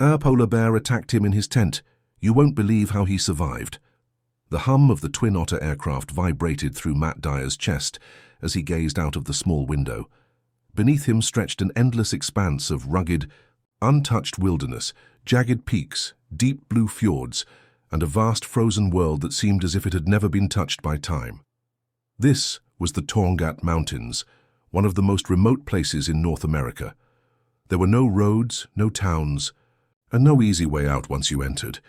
A polar bear attacked him in his tent. You won't believe how he survived." The hum of the Twin Otter aircraft vibrated through Matt Dyer's chest as he gazed out of the small window. Beneath him stretched an endless expanse of rugged, untouched wilderness, jagged peaks, deep blue fjords, and a vast frozen world that seemed as if it had never been touched by time. This was the Torngat Mountains, one of the most remote places in North America. There were no roads, no towns, and no easy way out once you entered.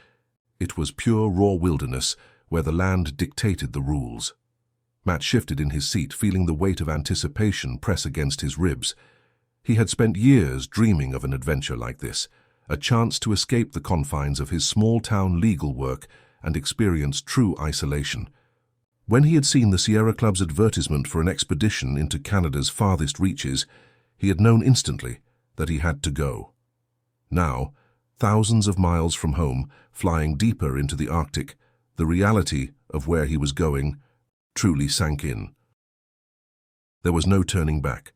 It was pure raw wilderness where the land dictated the rules. Matt shifted in his seat, feeling the weight of anticipation press against his ribs. He had spent years dreaming of an adventure like this, a chance to escape the confines of his small-town legal work and experience true isolation. When he had seen the Sierra Club's advertisement for an expedition into Canada's farthest reaches, he had known instantly that he had to go. Now, thousands of miles from home, flying deeper into the Arctic, the reality of where he was going truly sank in. There was no turning back.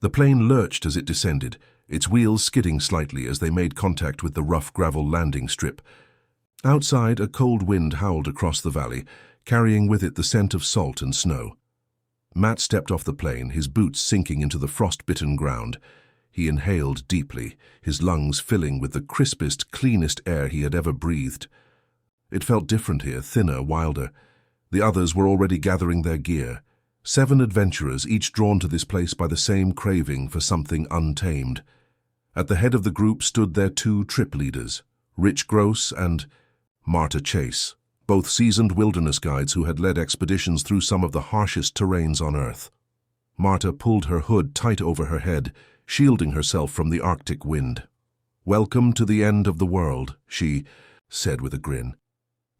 The plane lurched as it descended, its wheels skidding slightly as they made contact with the rough gravel landing strip. Outside, a cold wind howled across the valley, carrying with it the scent of salt and snow. Matt stepped off the plane, his boots sinking into the frost-bitten ground. He inhaled deeply, his lungs filling with the crispest, cleanest air he had ever breathed. It felt different here, thinner, wilder. The others were already gathering their gear. 7 adventurers, each drawn to this place by the same craving for something untamed. At the head of the group stood their 2 trip leaders, Rich Gross and Marta Chase, both seasoned wilderness guides who had led expeditions through some of the harshest terrains on Earth. Marta pulled her hood tight over her head, shielding herself from the Arctic wind. "Welcome to the end of the world," she said with a grin.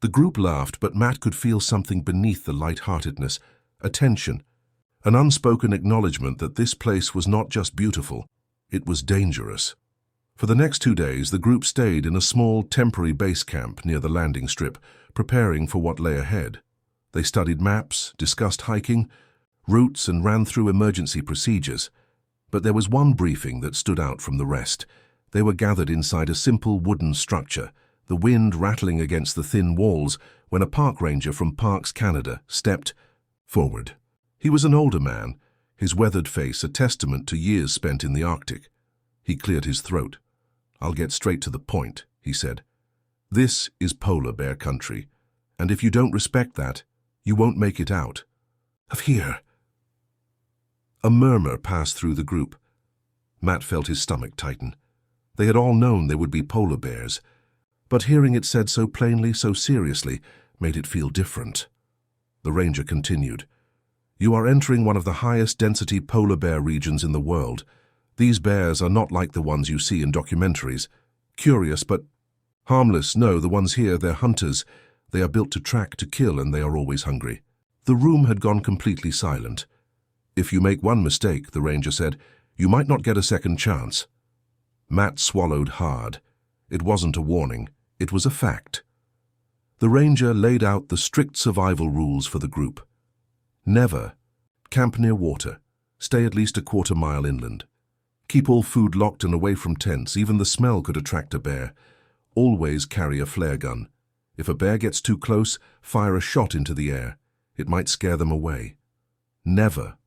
The group laughed, but Matt could feel something beneath the light-heartedness, a tension, an unspoken acknowledgement that this place was not just beautiful, it was dangerous. For the next 2 days, the group stayed in a small temporary base camp near the landing strip, preparing for what lay ahead. They studied maps, discussed hiking, routes, and ran through emergency procedures. But there was one briefing that stood out from the rest. They were gathered inside a simple wooden structure, the wind rattling against the thin walls, when a park ranger from Parks Canada stepped forward. He was an older man, his weathered face a testament to years spent in the Arctic. He cleared his throat. "I'll get straight to the point," he said. "This is polar bear country, and if you don't respect that, you won't make it out of here." A murmur passed through the group. Matt felt his stomach tighten. They had all known there would be polar bears, but hearing it said so plainly, so seriously, made it feel different. The ranger continued. "You are entering one of the highest density polar bear regions in the world. These bears are not like the ones you see in documentaries. Curious, but harmless. No, the ones here, they're hunters. They are built to track, to kill, and they are always hungry." The room had gone completely silent. "If you make one mistake," the ranger said, "you might not get a second chance." Matt swallowed hard. It wasn't a warning. It was a fact. The ranger laid out the strict survival rules for the group. Never camp near water. Stay at least a quarter-mile inland. Keep all food locked and away from tents. Even the smell could attract a bear. Always carry a flare gun. If a bear gets too close, fire a shot into the air. It might scare them away. Never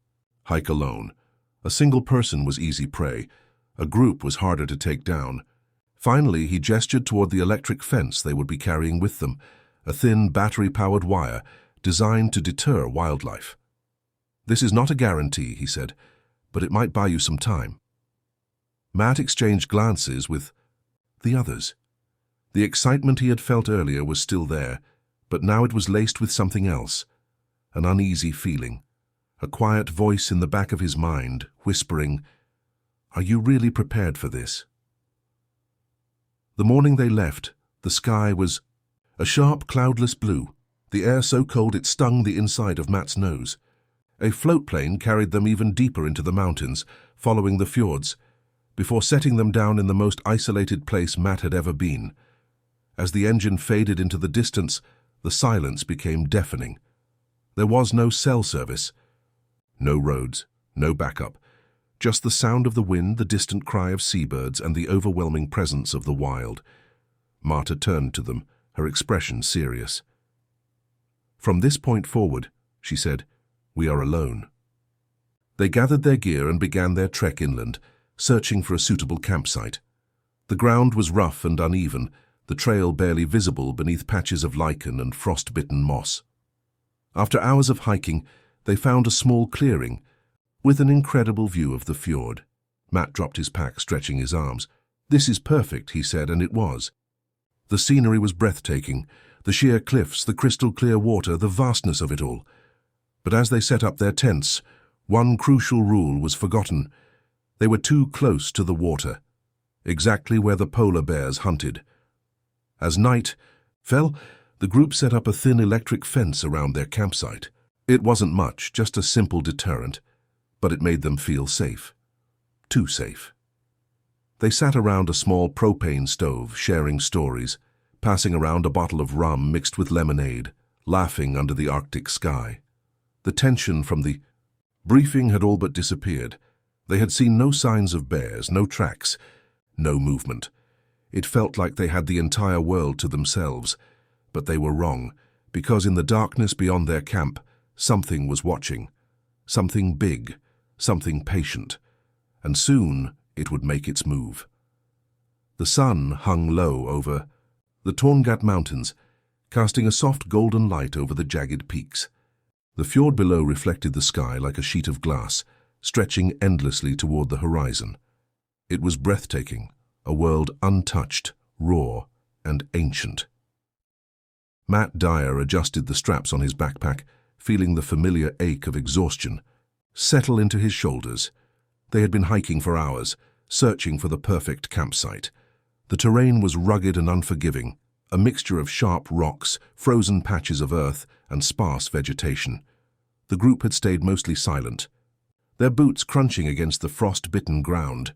hike alone. A single person was easy prey. A group was harder to take down. Finally, he gestured toward the electric fence they would be carrying with them, a thin battery-powered wire designed to deter wildlife. "This is not a guarantee," he said, "but it might buy you some time." Matt exchanged glances with the others. The excitement he had felt earlier was still there, but now it was laced with something else, an uneasy feeling, a quiet voice in the back of his mind whispering, "Are you really prepared for this?" The morning they left, the sky was a sharp, cloudless blue, the air so cold it stung the inside of Matt's nose. A float plane carried them even deeper into the mountains, following the fjords, before setting them down in the most isolated place Matt had ever been. As the engine faded into the distance, the silence became deafening. There was no cell service, no roads, no backup. Just the sound of the wind, the distant cry of seabirds, and the overwhelming presence of the wild. Marta turned to them, her expression serious. "From this point forward," she said, "we are alone." They gathered their gear and began their trek inland, searching for a suitable campsite. The ground was rough and uneven, the trail barely visible beneath patches of lichen and frost-bitten moss. After hours of hiking, they found a small clearing, with an incredible view of the fjord. Matt dropped his pack, stretching his arms. "This is perfect," he said, and it was. The scenery was breathtaking, the sheer cliffs, the crystal-clear water, the vastness of it all. But as they set up their tents, one crucial rule was forgotten. They were too close to the water, exactly where the polar bears hunted. As night fell, the group set up a thin electric fence around their campsite. It wasn't much, just a simple deterrent, but it made them feel safe. Too safe. They sat around a small propane stove, sharing stories, passing around a bottle of rum mixed with lemonade, laughing under the Arctic sky. The tension from the briefing had all but disappeared. They had seen no signs of bears, no tracks, no movement. It felt like they had the entire world to themselves, but they were wrong, because in the darkness beyond their camp, something was watching. Something big, something patient, and soon it would make its move. The sun hung low over the Torngat Mountains, casting a soft golden light over the jagged peaks. The fjord below reflected the sky like a sheet of glass, stretching endlessly toward the horizon. It was breathtaking, a world untouched, raw, and ancient. Matt Dyer adjusted the straps on his backpack, feeling the familiar ache of exhaustion settle into his shoulders. They had been hiking for hours, searching for the perfect campsite. The terrain was rugged and unforgiving, a mixture of sharp rocks, frozen patches of earth, and sparse vegetation. The group had stayed mostly silent, their boots crunching against the frost-bitten ground.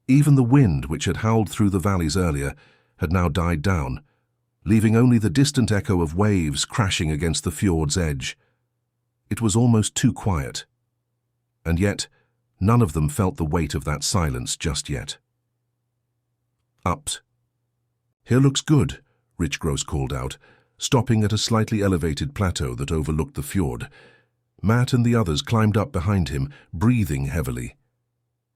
Even the wind, which had howled through the valleys earlier, had now died down, leaving only the distant echo of waves crashing against the fjord's edge. It was almost too quiet. And yet, none of them felt the weight of that silence just yet. "Ups. Here looks good," Rich Gross called out, stopping at a slightly elevated plateau that overlooked the fjord. Matt and the others climbed up behind him, breathing heavily.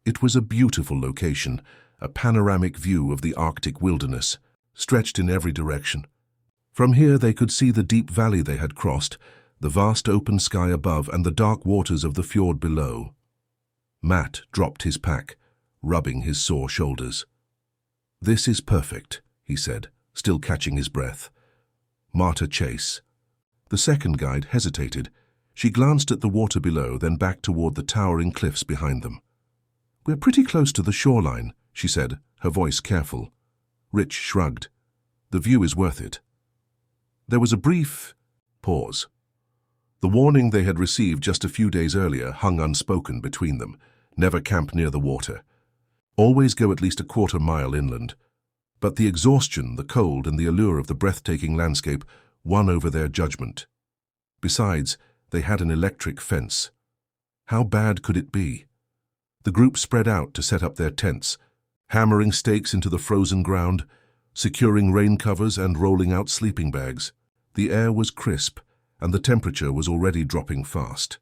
It was a beautiful location, a panoramic view of the Arctic wilderness, stretched in every direction. From here they could see the deep valley they had crossed, the vast open sky above, and the dark waters of the fjord below. Matt dropped his pack, rubbing his sore shoulders. "This is perfect," he said, still catching his breath. Marta Chase. The second guide hesitated. She glanced at the water below, then back toward the towering cliffs behind them. "We're pretty close to the shoreline," she said, her voice careful. Rich shrugged. "The view is worth it." There was a brief pause. The warning they had received just a few days earlier hung unspoken between them. Never camp near the water. Always go at least a quarter-mile inland. But the exhaustion, the cold, and the allure of the breathtaking landscape won over their judgment. Besides, they had an electric fence. How bad could it be? The group spread out to set up their tents, hammering stakes into the frozen ground, securing rain covers and rolling out sleeping bags. The air was crisp, and the temperature was already dropping fast.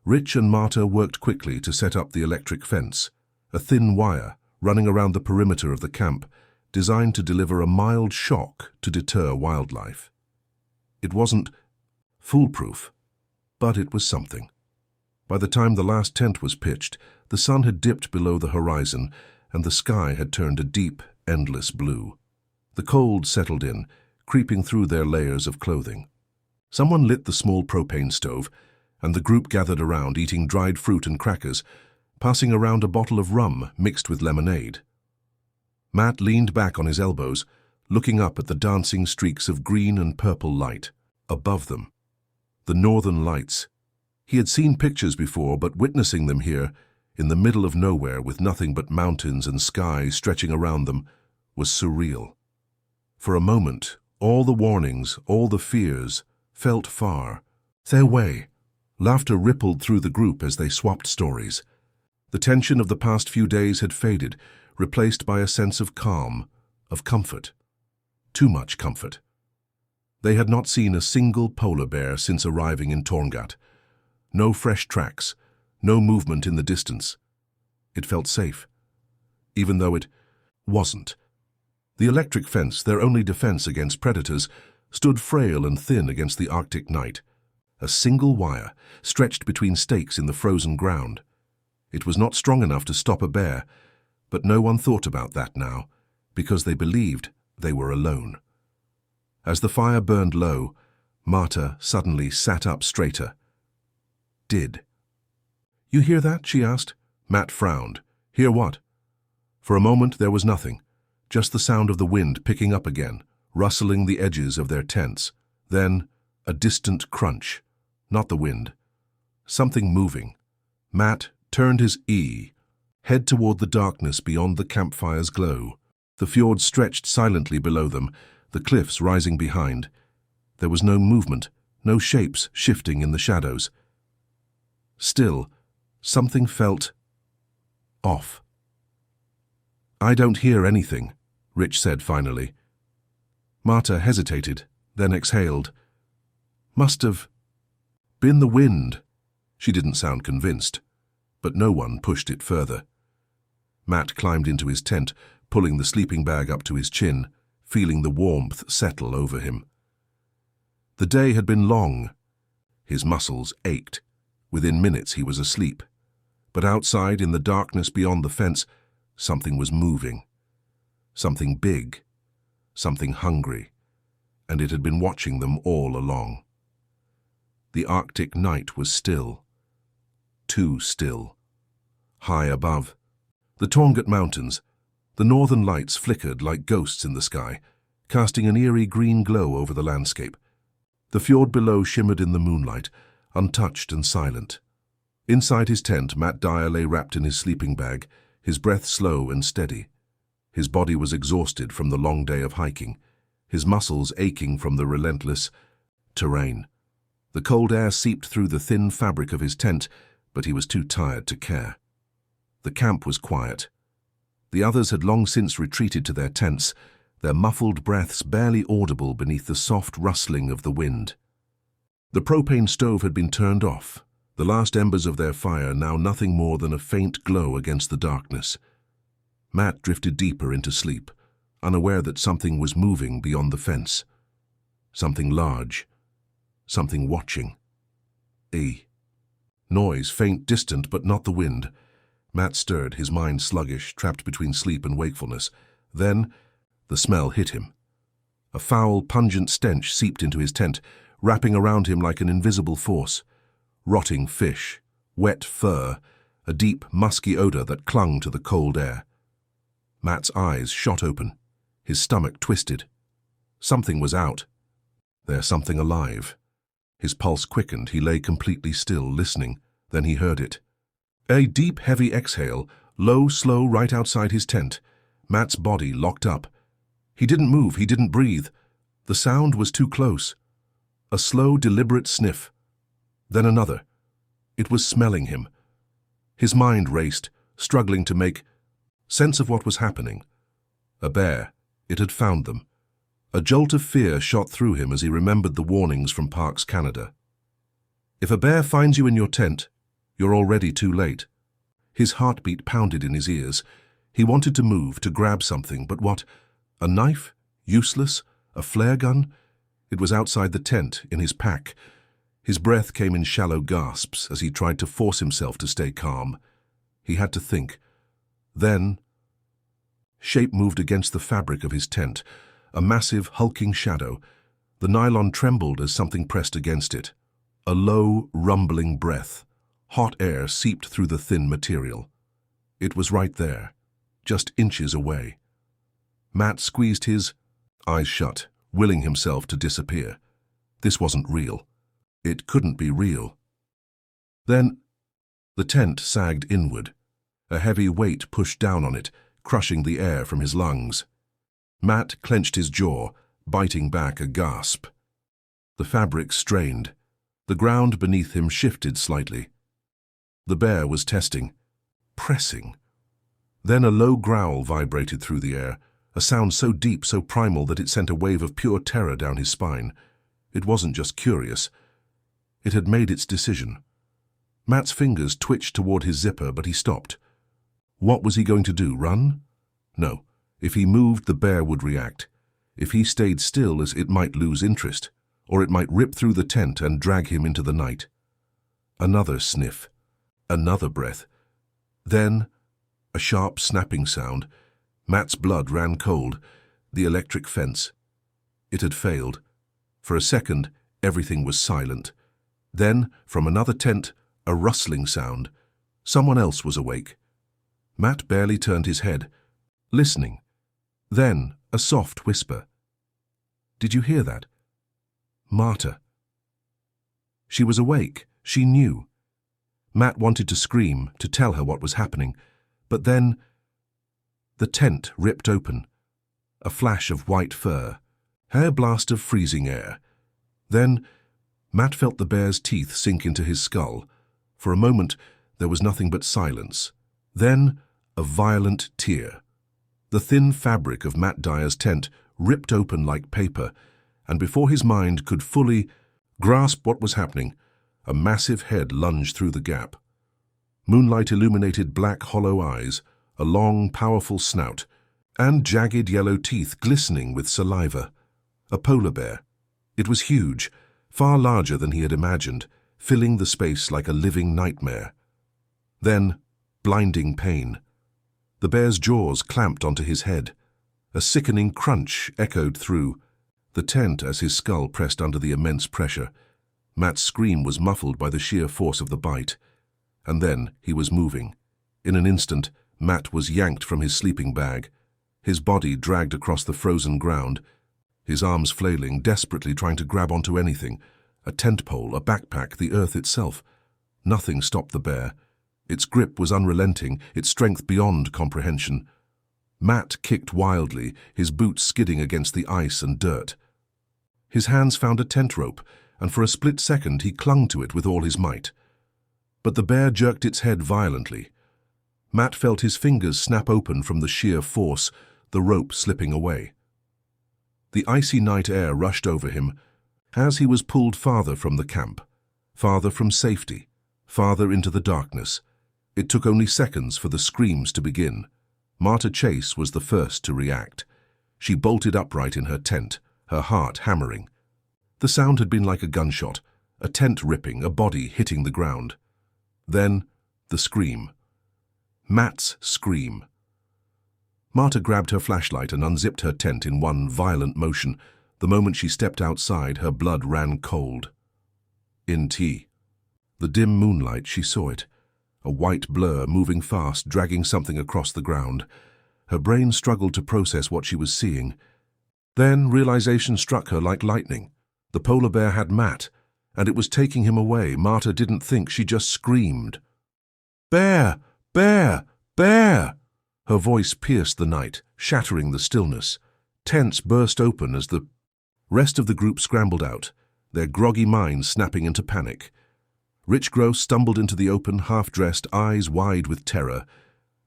Rich and Marta worked quickly to set up the electric fence, a thin wire running around the perimeter of the camp, designed to deliver a mild shock to deter wildlife. It wasn't foolproof, but it was something. By the time the last tent was pitched, the sun had dipped below the horizon, and the sky had turned a deep, endless blue. The cold settled in, creeping through their layers of clothing. Someone lit the small propane stove, and the group gathered around, eating dried fruit and crackers, passing around a bottle of rum mixed with lemonade. Matt leaned back on his elbows, looking up at the dancing streaks of green and purple light above them. The northern lights. He had seen pictures before, but witnessing them here, in the middle of nowhere with nothing but mountains and sky stretching around them, was surreal. For a moment, all the warnings, all the fears, felt far away. Laughter rippled through the group as they swapped stories. The tension of the past few days had faded, replaced by a sense of calm, of comfort. Too much comfort. They had not seen a single polar bear since arriving in Torngat. No fresh tracks, no movement in the distance. It felt safe, even though it wasn't. The electric fence, their only defense against predators, stood frail and thin against the Arctic night. A single wire, stretched between stakes in the frozen ground. It was not strong enough to stop a bear, but no one thought about that now, because they believed they were alone. As the fire burned low, Marta suddenly sat up straighter. "Did you hear that?" she asked. Matt frowned. "Hear what?" For a moment there was nothing, just the sound of the wind picking up again, rustling the edges of their tents. Then a distant crunch. Not the wind. Something moving. Matt turned his head toward the darkness beyond the campfire's glow. The fjord stretched silently below them, the cliffs rising behind. There was no movement, no shapes shifting in the shadows. Still, something felt off. "I don't hear anything," Rich said finally. Marta hesitated, then exhaled. "Must have been the wind." She didn't sound convinced, but no one pushed it further. Matt climbed into his tent, pulling the sleeping bag up to his chin, feeling the warmth settle over him. The day had been long. His muscles ached. Within minutes he was asleep. But outside, in the darkness beyond the fence, something was moving. Something big. Something hungry. And it had been watching them all along. The Arctic night was still. Too still. High above, the Torngat Mountains, the northern lights flickered like ghosts in the sky, casting an eerie green glow over the landscape. The fjord below shimmered in the moonlight, untouched and silent. Inside his tent, Matt Dyer lay wrapped in his sleeping bag, his breath slow and steady. His body was exhausted from the long day of hiking, his muscles aching from the relentless terrain. The cold air seeped through the thin fabric of his tent, but he was too tired to care. The camp was quiet. The others had long since retreated to their tents, their muffled breaths barely audible beneath the soft rustling of the wind. The propane stove had been turned off, the last embers of their fire now nothing more than a faint glow against the darkness. Matt drifted deeper into sleep, unaware that something was moving beyond the fence. Something large. Something watching. Noise, faint, distant, but not the wind. Matt stirred, his mind sluggish, trapped between sleep and wakefulness. Then, the smell hit him. A foul, pungent stench seeped into his tent, wrapping around him like an invisible force. Rotting fish, wet fur, a deep, musky odor that clung to the cold air. Matt's eyes shot open, his stomach twisted. Something was out. There's something alive. His pulse quickened, he lay completely still, listening. Then he heard it. A deep, heavy exhale, low, slow, right outside his tent. Matt's body locked up. He didn't move, he didn't breathe. The sound was too close. A slow, deliberate sniff. Then another. It was smelling him. His mind raced, struggling to make sense of what was happening. A bear. It had found them. A jolt of fear shot through him as he remembered the warnings from Parks Canada. If a bear finds you in your tent, you're already too late. His heartbeat pounded in his ears. He wanted to move, to grab something, but what? A knife? Useless? A flare gun? It was outside the tent, in his pack. His breath came in shallow gasps as he tried to force himself to stay calm. He had to think. Then, shape moved against the fabric of his tent, a massive, hulking shadow. The nylon trembled as something pressed against it. A low, rumbling breath. Hot air seeped through the thin material. It was right there, just inches away. Matt squeezed his eyes shut, willing himself to disappear. This wasn't real. It couldn't be real. Then, the tent sagged inward. A heavy weight pushed down on it, crushing the air from his lungs. Matt clenched his jaw, biting back a gasp. The fabric strained. The ground beneath him shifted slightly. The bear was testing, pressing. Then a low growl vibrated through the air, a sound so deep, so primal that it sent a wave of pure terror down his spine. It wasn't just curious. It had made its decision. Matt's fingers twitched toward his zipper, but he stopped. What was he going to do, run? No. If he moved, the bear would react. If he stayed still, it might lose interest, or it might rip through the tent and drag him into the night. Another sniff. Another breath. Then, a sharp snapping sound. Matt's blood ran cold. The electric fence. It had failed. For a second, everything was silent. Then, from another tent, a rustling sound. Someone else was awake. Matt barely turned his head, listening. Then, a soft whisper. Did you hear that? Marta. She was awake. She knew. Matt wanted to scream, to tell her what was happening, but then the tent ripped open. A flash of white fur, hair blast of freezing air. Then Matt felt the bear's teeth sink into his skull. For a moment, there was nothing but silence. Then, a violent tear. The thin fabric of Matt Dyer's tent ripped open like paper, and before his mind could fully grasp what was happening, a massive head lunged through the gap. Moonlight illuminated black, hollow eyes, a long, powerful snout, and jagged yellow teeth glistening with saliva. A polar bear. It was huge, far larger than he had imagined, filling the space like a living nightmare. Then, blinding pain. The bear's jaws clamped onto his head. A sickening crunch echoed through the tent as his skull pressed under the immense pressure. Matt's scream was muffled by the sheer force of the bite. And then he was moving. In an instant, Matt was yanked from his sleeping bag, his body dragged across the frozen ground, his arms flailing, desperately trying to grab onto anything, a tent pole, a backpack, the earth itself. Nothing stopped the bear. Its grip was unrelenting, its strength beyond comprehension. Matt kicked wildly, his boots skidding against the ice and dirt. His hands found a tent rope, and for a split second he clung to it with all his might. But the bear jerked its head violently. Matt felt his fingers snap open from the sheer force, the rope slipping away. The icy night air rushed over him as he was pulled farther from the camp, farther from safety, farther into the darkness. It took only seconds for the screams to begin. Marta Chase was the first to react. She bolted upright in her tent, her heart hammering. The sound had been like a gunshot, a tent ripping, a body hitting the ground. Then, the scream. Matt's scream. Marta grabbed her flashlight and unzipped her tent in one violent motion. The moment she stepped outside, her blood ran cold. In tea. The dim moonlight, she saw it. A white blur moving fast, dragging something across the ground. Her brain struggled to process what she was seeing. Then realization struck her like lightning. The polar bear had Matt, and it was taking him away. Marta didn't think, she just screamed. "Bear! Bear! Bear!" Her voice pierced the night, shattering the stillness. Tents burst open as the rest of the group scrambled out, their groggy minds snapping into panic. Rich Gross stumbled into the open, half-dressed, eyes wide with terror.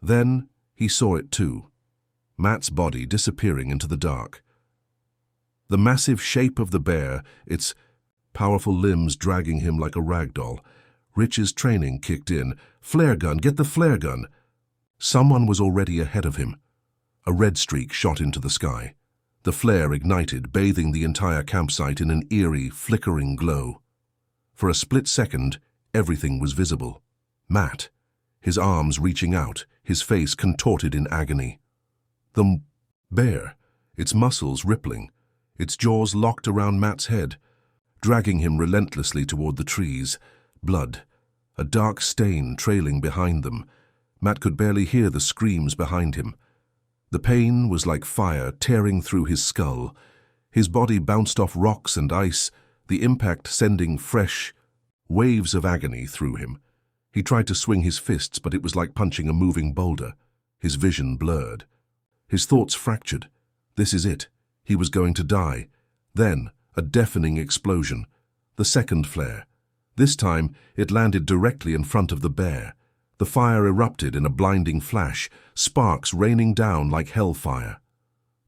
Then he saw it too. Matt's body disappearing into the dark. The massive shape of the bear, its powerful limbs dragging him like a rag doll. Rich's training kicked in. "Flare gun, get the flare gun!" Someone was already ahead of him. A red streak shot into the sky. The flare ignited, bathing the entire campsite in an eerie, flickering glow. For a split second, everything was visible. Matt, his arms reaching out, his face contorted in agony. The bear, its muscles rippling, its jaws locked around Matt's head, dragging him relentlessly toward the trees. Blood, a dark stain trailing behind them. Matt could barely hear the screams behind him. The pain was like fire tearing through his skull. His body bounced off rocks and ice, the impact sending fresh waves of agony through him. He tried to swing his fists, but it was like punching a moving boulder. His vision blurred. His thoughts fractured. This is it. He was going to die. Then, a deafening explosion. The second flare. This time, it landed directly in front of the bear. The fire erupted in a blinding flash, sparks raining down like hellfire.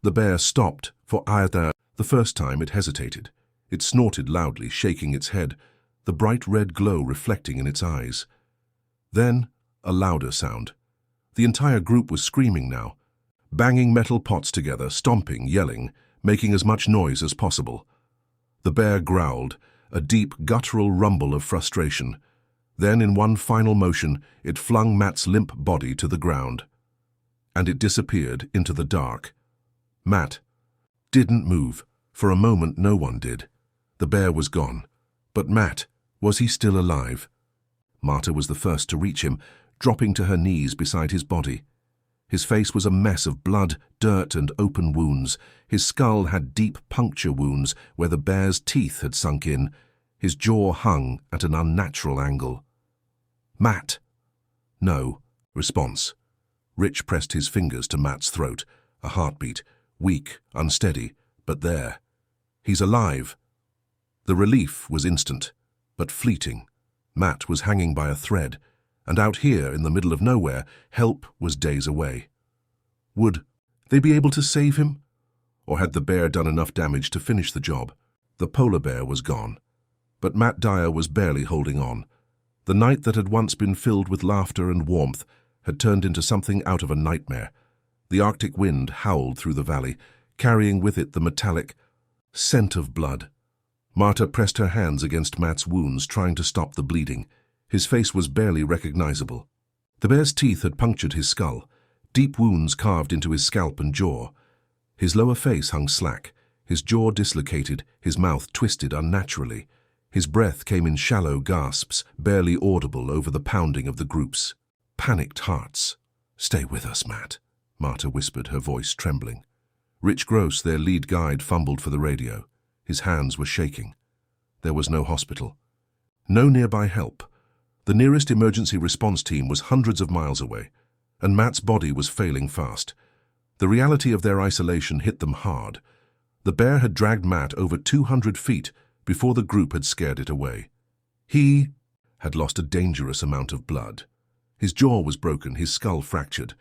The bear stopped for either. The first time it hesitated. It snorted loudly, shaking its head, the bright red glow reflecting in its eyes. Then, a louder sound. The entire group was screaming now, banging metal pots together, stomping, yelling, making as much noise as possible. The bear growled, a deep, guttural rumble of frustration. Then, in one final motion, it flung Matt's limp body to the ground. And it disappeared into the dark. Matt didn't move. For a moment, no one did. The bear was gone. But Matt, was he still alive? Marta was the first to reach him, dropping to her knees beside his body. His face was a mess of blood, dirt, and open wounds. His skull had deep puncture wounds where the bear's teeth had sunk in. His jaw hung at an unnatural angle. Matt. No. Response. Rich pressed his fingers to Matt's throat, a heartbeat, weak, unsteady, but there. He's alive. The relief was instant, but fleeting. Matt was hanging by a thread, and out here in the middle of nowhere, help was days away. Would they be able to save him? Or had the bear done enough damage to finish the job? The polar bear was gone, but Matt Dyer was barely holding on. The night that had once been filled with laughter and warmth had turned into something out of a nightmare. The Arctic wind howled through the valley, carrying with it the metallic scent of blood. Marta pressed her hands against Matt's wounds, trying to stop the bleeding. His face was barely recognizable. The bear's teeth had punctured his skull, deep wounds carved into his scalp and jaw. His lower face hung slack, his jaw dislocated, his mouth twisted unnaturally. His breath came in shallow gasps, barely audible over the pounding of the group's panicked hearts. "Stay with us, Matt," Marta whispered, her voice trembling. Rich Gross, their lead guide, fumbled for the radio. His hands were shaking. There was no hospital. No nearby help. The nearest emergency response team was hundreds of miles away, and Matt's body was failing fast. The reality of their isolation hit them hard. The bear had dragged Matt over 200 feet before the group had scared it away. He had lost a dangerous amount of blood. His jaw was broken, his skull fractured.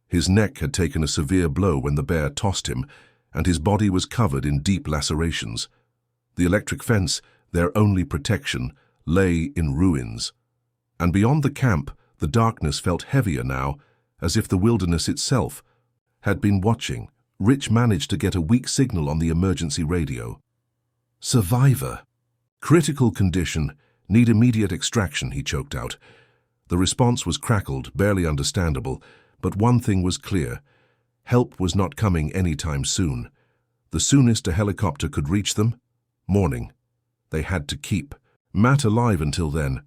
His neck had taken a severe blow when the bear tossed him, and his body was covered in deep lacerations. The electric fence, their only protection, lay in ruins. And beyond the camp, the darkness felt heavier now, as if the wilderness itself had been watching. Rich managed to get a weak signal on the emergency radio. "Survivor. Critical condition. Need immediate extraction," he choked out. The response was crackled, barely understandable, but one thing was clear. Help was not coming anytime soon. The soonest a helicopter could reach them? Morning. They had to keep Matt alive until then.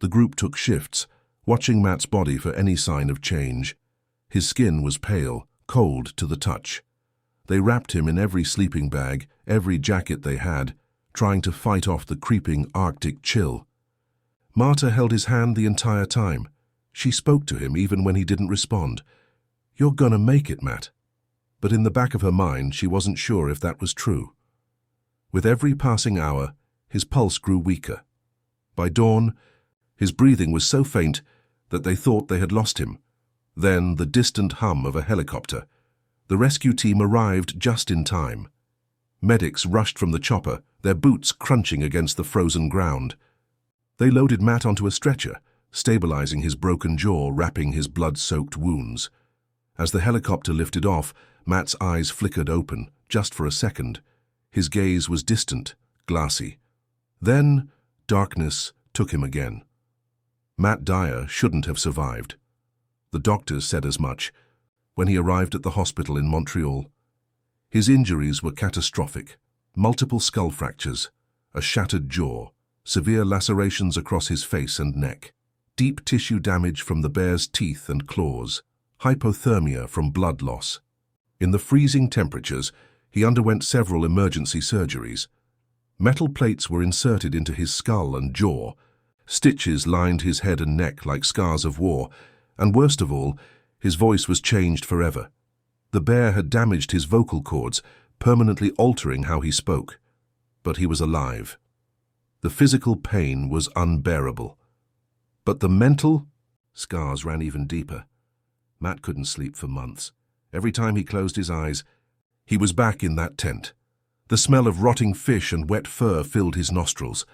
The group took shifts, watching Matt's body for any sign of change. His skin was pale, cold to the touch. They wrapped him in every sleeping bag, every jacket they had, trying to fight off the creeping Arctic chill. Marta held his hand the entire time. She spoke to him even when he didn't respond. "You're gonna make it, Matt." But in the back of her mind, she wasn't sure if that was true. With every passing hour, his pulse grew weaker. By dawn, his breathing was so faint that they thought they had lost him. Then the distant hum of a helicopter. The rescue team arrived just in time. Medics rushed from the chopper, their boots crunching against the frozen ground. They loaded Matt onto a stretcher, stabilizing his broken jaw, wrapping his blood-soaked wounds. As the helicopter lifted off, Matt's eyes flickered open, just for a second. His gaze was distant, glassy. Then, darkness took him again. Matt Dyer shouldn't have survived. The doctors said as much when he arrived at the hospital in Montreal. His injuries were catastrophic. Multiple skull fractures, a shattered jaw, severe lacerations across his face and neck, deep tissue damage from the bear's teeth and claws, hypothermia from blood loss. In the freezing temperatures, he underwent several emergency surgeries. Metal plates were inserted into his skull and jaw. Stitches lined his head and neck like scars of war, and worst of all, his voice was changed forever. The bear had damaged his vocal cords, permanently altering how he spoke. But he was alive. The physical pain was unbearable. But the mental? Scars ran even deeper. Matt couldn't sleep for months. Every time he closed his eyes, he was back in that tent. The smell of rotting fish and wet fur filled his nostrils,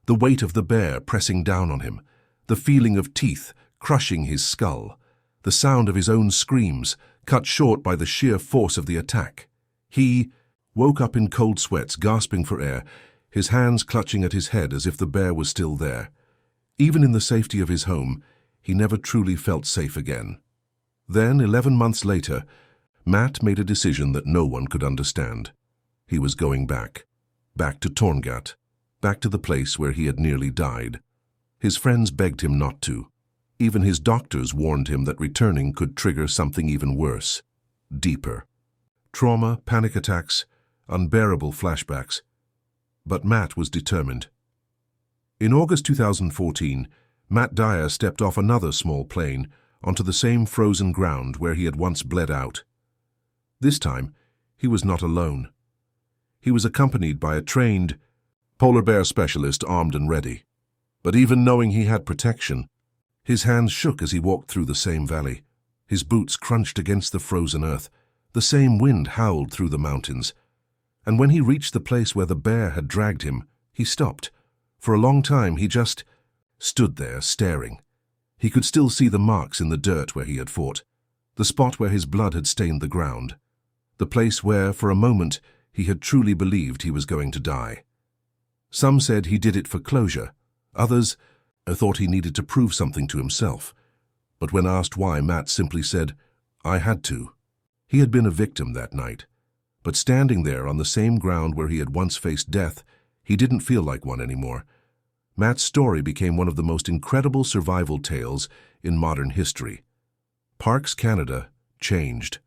the weight of the bear pressing down on him, the feeling of teeth crushing his skull, the sound of his own screams, cut short by the sheer force of the attack. He woke up in cold sweats, gasping for air, his hands clutching at his head as if the bear was still there. Even in the safety of his home, he never truly felt safe again. Then, 11 months later, Matt made a decision that no one could understand. He was going back to Torngat, back to the place where he had nearly died. His friends begged him not to. Even his doctors warned him that returning could trigger something even worse, deeper. Trauma, panic attacks, unbearable flashbacks. But Matt was determined. In August 2014, Matt Dyer stepped off another small plane onto the same frozen ground where he had once bled out. This time, he was not alone. He was accompanied by a trained polar bear specialist armed and ready. But even knowing he had protection, his hands shook as he walked through the same valley. His boots crunched against the frozen earth. The same wind howled through the mountains. And when he reached the place where the bear had dragged him, he stopped. For a long time, he just stood there, staring. He could still see the marks in the dirt where he had fought, the spot where his blood had stained the ground, the place where, for a moment, he had truly believed he was going to die. Some said he did it for closure. Others thought he needed to prove something to himself. But when asked why, Matt simply said, "I had to." He had been a victim that night. But standing there on the same ground where he had once faced death, he didn't feel like one anymore. Matt's story became one of the most incredible survival tales in modern history. Parks Canada changed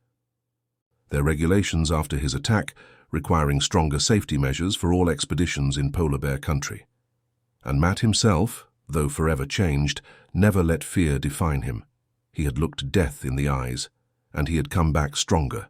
their regulations after his attack, requiring stronger safety measures for all expeditions in polar bear country. And Matt himself, though forever changed, never let fear define him. He had looked death in the eyes, and he had come back stronger.